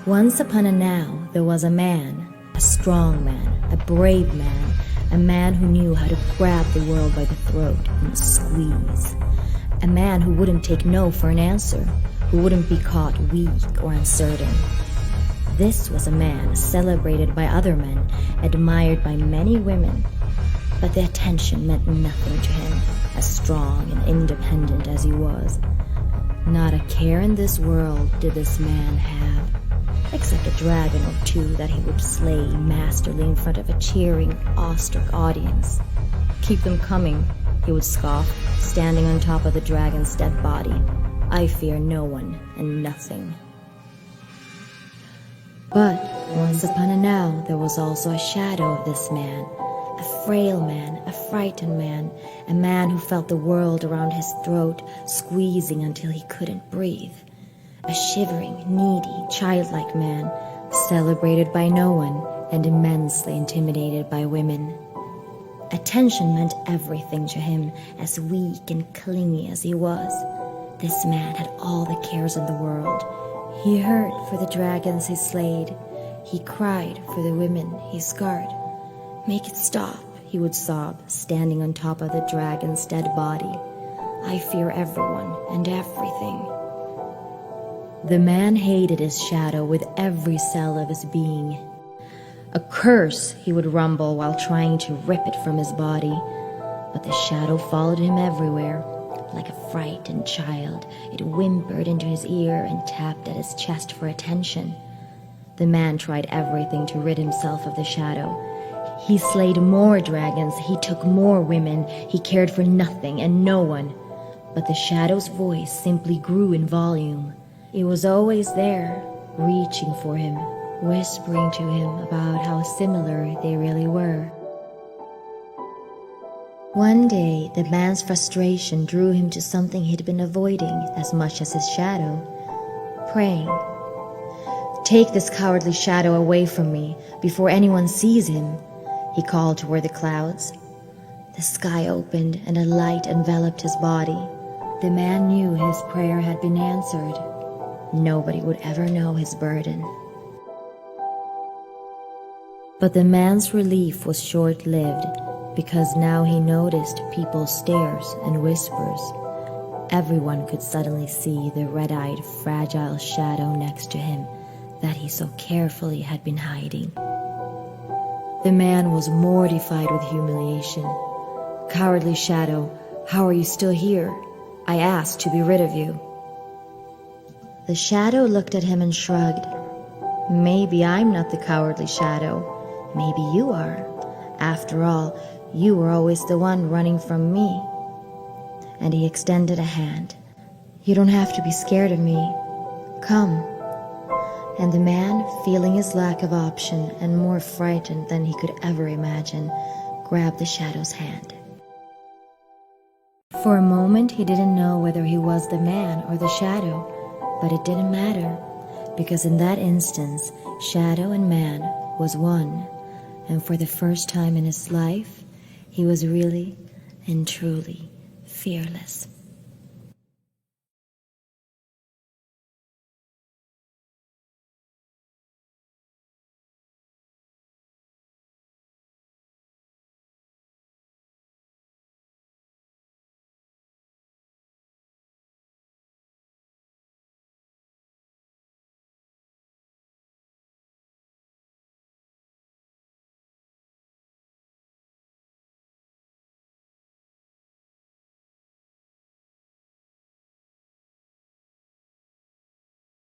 Once upon a now, there was a man, a strong man, a brave man, a man who knew how to grab the world by the throat and squeeze. A man who wouldn't take no for an answer, who wouldn't be caught weak or uncertain. This was a man celebrated by other men, admired by many women, but the attention meant nothing to him, as strong and independent as he was. Not a care in this world did this man have, except a dragon or two that he would slay masterly in front of a cheering, awestruck audience. "Keep them coming," he would scoff, standing on top of the dragon's dead body. "I fear no one and nothing." But once upon a now, there was also a shadow of this man, a frail man, a frightened man, a man who felt the world around his throat squeezing until he couldn't breathe. A shivering, needy, childlike man, celebrated by no one and immensely intimidated by women. Attention meant everything to him, as weak and clingy as he was. This man had all the cares in the world. He hurt for the dragons he slayed. He cried for the women he scarred. "Make it stop," he would sob, standing on top of the dragon's dead body. "I fear everyone and everything." The man hated his shadow with every cell of his being. "A curse," he would rumble while trying to rip it from his body. But the shadow followed him everywhere. Like a frightened child, it whimpered into his ear and tapped at his chest for attention. The man tried everything to rid himself of the shadow. He slayed more dragons, he took more women, he cared for nothing and no one. But the shadow's voice simply grew in volume. It was always there, reaching for him, whispering to him about how similar they really were. One day, the man's frustration drew him to something he'd been avoiding as much as his shadow: praying. "Take this cowardly shadow away from me before anyone sees him," he called toward the clouds. The sky opened and a light enveloped his body. The man knew his prayer had been answered. Nobody would ever know his burden. But the man's relief was short-lived, because now he noticed people's stares and whispers. Everyone could suddenly see the red-eyed, fragile shadow next to him that he so carefully had been hiding. The man was mortified with humiliation. "Cowardly shadow, how are you still here? I asked to be rid of you." The shadow looked at him and shrugged. "Maybe I'm not the cowardly shadow. Maybe you are. After all, you were always the one running from me." And he extended a hand. "You don't have to be scared of me. Come." And the man, feeling his lack of option and more frightened than he could ever imagine, grabbed the shadow's hand. For a moment he didn't know whether he was the man or the shadow, but it didn't matter, because in that instance, shadow and man was one, and for the first time in his life, he was really and truly fearless.